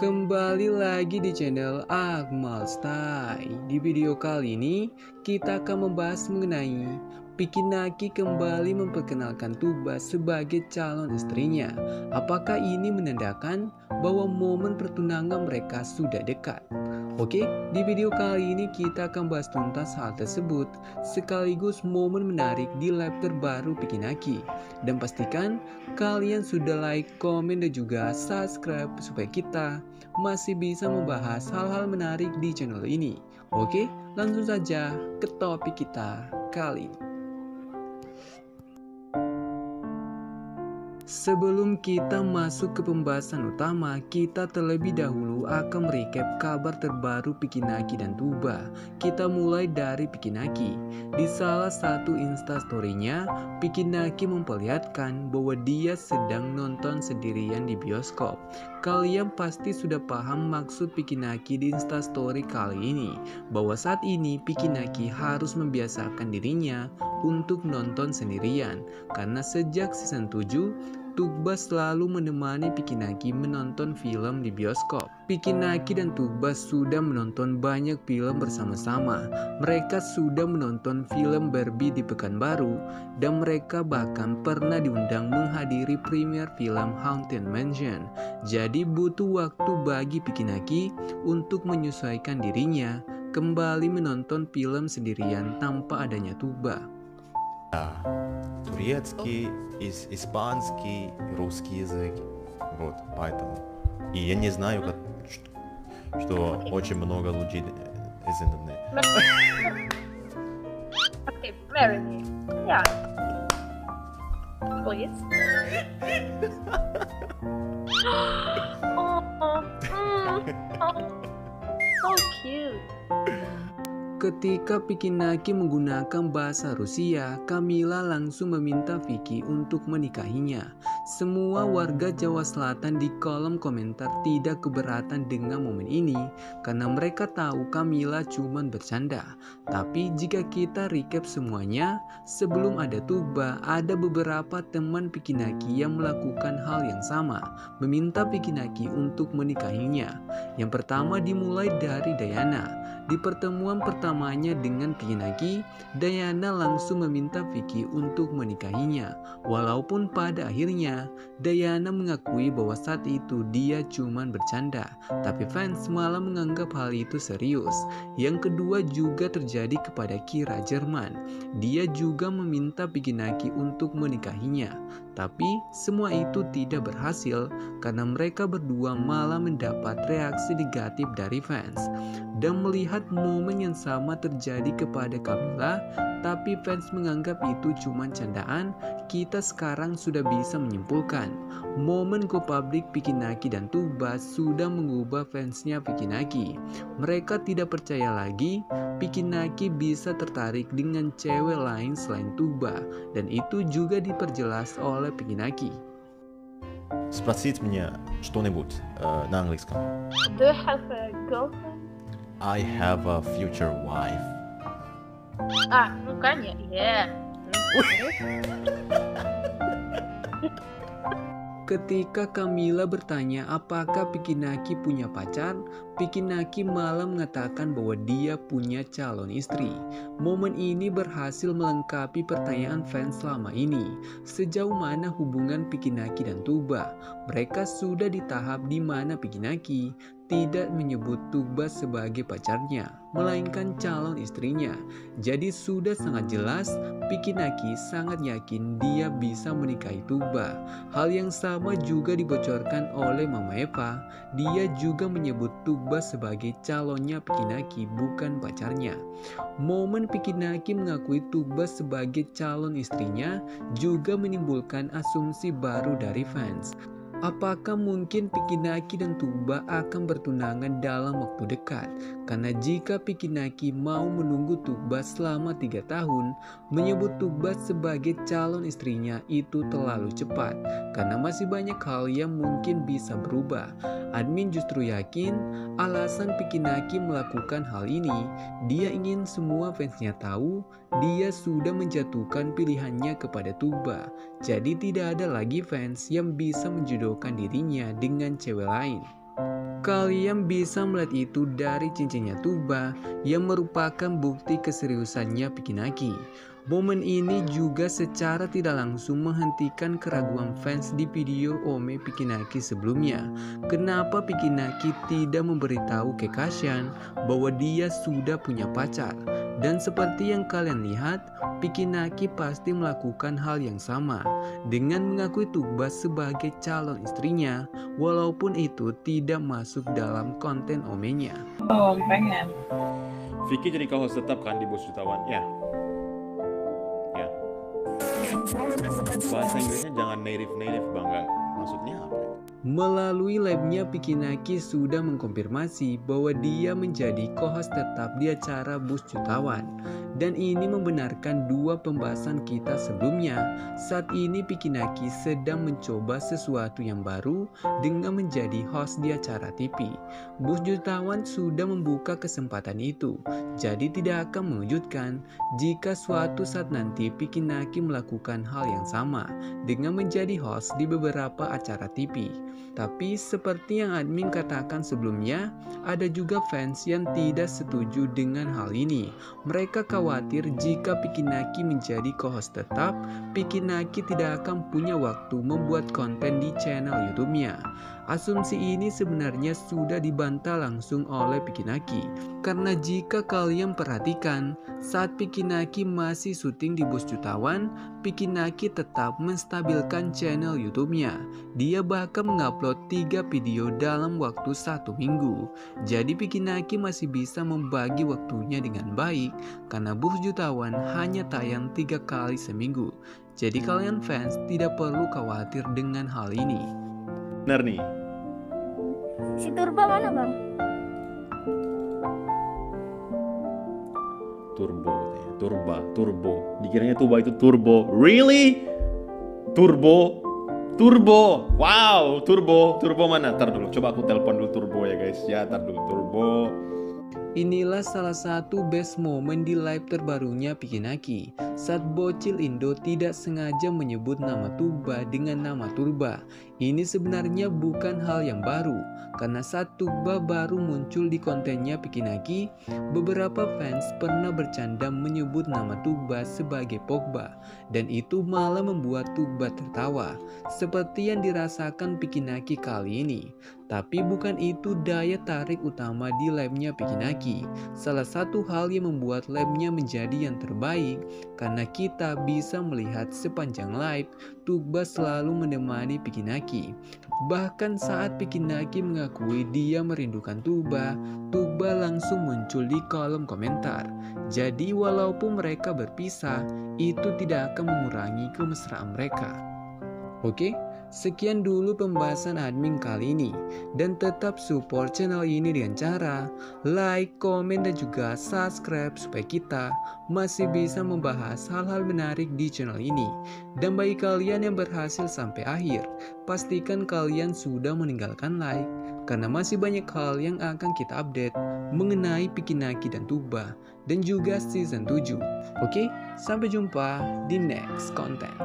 Kembali lagi di channel Akmal Style. Di video kali ini kita akan membahas mengenai Vicky Naki kembali memperkenalkan Tuba sebagai calon istrinya. Apakah ini menandakan bahwa momen pertunangan mereka sudah dekat? Oke, di video kali ini kita akan bahas tuntas hal tersebut sekaligus momen menarik di live terbaru Vicky Naki. Dan pastikan kalian sudah like, komen, dan juga subscribe supaya kita masih bisa membahas hal-hal menarik di channel ini. Oke, langsung saja ke topik kita kali ini. Sebelum kita masuk ke pembahasan utama, kita terlebih dahulu akan merecap kabar terbaru Vicky Naki dan Tuba. Kita mulai dari Vicky Naki. Di salah satu instastory-nya, Vicky Naki memperlihatkan bahwa dia sedang nonton sendirian di bioskop. Kalian pasti sudah paham maksud Vicky Naki di instastory kali ini, bahwa saat ini Vicky Naki harus membiasakan dirinya untuk nonton sendirian, karena sejak season 7, Tuba selalu menemani Vicky Naki menonton film di bioskop. Vicky Naki dan Tuba sudah menonton banyak film bersama-sama. Mereka sudah menonton film Barbie di Pekanbaru, dan mereka bahkan pernah diundang menghadiri premier film Haunted Mansion. Jadi butuh waktu bagi Vicky Naki untuk menyesuaikan dirinya kembali menonton film sendirian tanpa adanya Tuba. Турецкий, испанский, русский язык, вот, поэтому. И я не знаю, что очень много людей из Индонезии. Okay, marry me. Yeah. Please. So cute. Ketika Vicky Naki menggunakan bahasa Rusia, Camila langsung meminta Vicky untuk menikahinya. Semua warga Jawa Selatan di kolom komentar tidak keberatan dengan momen ini karena mereka tahu Camila cuma bercanda. Tapi jika kita recap semuanya, sebelum ada Tuba, ada beberapa teman Vicky Naki yang melakukan hal yang sama, meminta Vicky Naki untuk menikahinya. Yang pertama dimulai dari Diana. Di pertemuan pertamanya dengan Vicky Naki, Diana langsung meminta Vicky untuk menikahinya. Walaupun pada akhirnya Diana mengakui bahwa saat itu dia cuma bercanda, tapi fans malah menganggap hal itu serius. Yang kedua juga terjadi kepada Kira Jerman. Dia juga meminta Vicky Naki untuk menikahinya, tapi semua itu tidak berhasil karena mereka berdua malah mendapat reaksi negatif dari fans. Dan melihat momen yang sama terjadi kepada Camila, tapi fans menganggap itu cuma candaan, kita sekarang sudah bisa menyimpulkan momen go public Vicky Naki dan Tuba sudah mengubah fansnya Vicky Naki. Mereka tidak percaya lagi Vicky Naki bisa tertarik dengan cewek lain selain Tuba, dan itu juga diperjelas oleh Vicky Naki. Спросить меня что-нибудь на английском. Do you have a girlfriend? I have a future wife. Ну конечно, yeah. Ketika Camila bertanya apakah Vicky Naki punya pacar, Vicky Naki malah mengatakan bahwa dia punya calon istri. Momen ini berhasil melengkapi pertanyaan fans selama ini. Sejauh mana hubungan Vicky Naki dan Tuba? Mereka sudah di tahap di mana Vicky Naki tidak menyebut Tuba sebagai pacarnya, melainkan calon istrinya. Jadi sudah sangat jelas Vicky Naki sangat yakin dia bisa menikahi Tuba. Hal yang sama juga dibocorkan oleh Mama Eva. Dia juga menyebut Tuba sebagai calonnya Vicky Naki, bukan pacarnya. Momen Vicky Naki mengakui Tuba sebagai calon istrinya juga menimbulkan asumsi baru dari fans. Apakah mungkin Vicky Naki dan Tuba akan bertunangan dalam waktu dekat? Karena jika Vicky Naki mau menunggu Tuba selama 3 tahun, menyebut Tuba sebagai calon istrinya itu terlalu cepat. Karena masih banyak hal yang mungkin bisa berubah. Admin justru yakin alasan Vicky Naki melakukan hal ini, dia ingin semua fansnya tahu dia sudah menjatuhkan pilihannya kepada Tuba. Jadi tidak ada lagi fans yang bisa menjodohkan dirinya dengan cewek lain. Kalian bisa melihat itu dari cincinnya Tuba yang merupakan bukti keseriusannya Pikinaki. Momen ini juga secara tidak langsung menghentikan keraguan fans di video Ome Pikinaki sebelumnya. Kenapa Pikinaki tidak memberitahu ke Kashan bahwa dia sudah punya pacar? Dan seperti yang kalian lihat, Pikinaki pasti melakukan hal yang sama dengan mengakui Tuba sebagai calon istrinya, walaupun itu tidak masuk dalam konten Omenya. Oh, pengen. Vicky jadi co-host tetap kan di Bos Jutawan? Ya. Bahasa Inggrisnya jangan native bang, nggak maksudnya apa? Melalui live-nya Pikinaki sudah mengkonfirmasi bahwa dia menjadi co-host tetap di acara Bus Jutawan. Dan ini membenarkan dua pembahasan kita sebelumnya. Saat ini Pikinaki sedang mencoba sesuatu yang baru dengan menjadi host di acara TV. Bus Jutawan sudah membuka kesempatan itu. Jadi tidak akan mengejutkan jika suatu saat nanti Pikinaki melakukan hal yang sama dengan menjadi host di beberapa acara TV. Tapi seperti yang admin katakan sebelumnya, ada juga fans yang tidak setuju dengan hal ini. Mereka khawatir jika Pikinaki menjadi co-host tetap, Pikinaki tidak akan punya waktu membuat konten di channel YouTube-nya. Asumsi ini sebenarnya sudah dibantah langsung oleh Pikinaki. Karena jika kalian perhatikan, saat Pikinaki masih syuting di Bos Jutawan, Pikinaki tetap menstabilkan channel YouTube-nya. Dia bahkan mengupload 3 video dalam waktu 1 minggu. Jadi Pikinaki masih bisa membagi waktunya dengan baik karena Bos Jutawan hanya tayang 3 kali seminggu. Jadi kalian fans tidak perlu khawatir dengan hal ini. Benar nih. Si Turba mana bang? Turbo katanya. Turbo. Dikiranya Tuba itu turbo. Really? Turbo. Wow, turbo mana? Ntar dulu, coba aku telepon dulu Turbo ya guys. Ya, ntar dulu Turbo. Inilah salah satu best moment di live terbarunya Pikinaki saat bocil Indo tidak sengaja menyebut nama Tuba dengan nama Turba. Ini sebenarnya bukan hal yang baru karena saat Tuba baru muncul di kontennya Pikinaki, beberapa fans pernah bercanda menyebut nama Tuba sebagai Pogba dan itu malah membuat Tuba tertawa seperti yang dirasakan Pikinaki kali ini. Tapi bukan itu daya tarik utama di live-nya Pikinaki. Salah satu hal yang membuat live-nya menjadi yang terbaik karena kita bisa melihat sepanjang live Tuba selalu menemani Pikinaki. Bahkan saat Pikinaki mengakui dia merindukan Tuba, Tuba langsung muncul di kolom komentar. Jadi walaupun mereka berpisah, itu tidak akan mengurangi kemesraan mereka. Oke? Sekian dulu pembahasan admin kali ini. Dan tetap support channel ini dengan cara like, komen, dan juga subscribe supaya kita masih bisa membahas hal-hal menarik di channel ini. Dan bagi kalian yang berhasil sampai akhir, pastikan kalian sudah meninggalkan like karena masih banyak hal yang akan kita update mengenai Pikinaki dan Tuba dan juga season 7. Oke, sampai jumpa di next konten.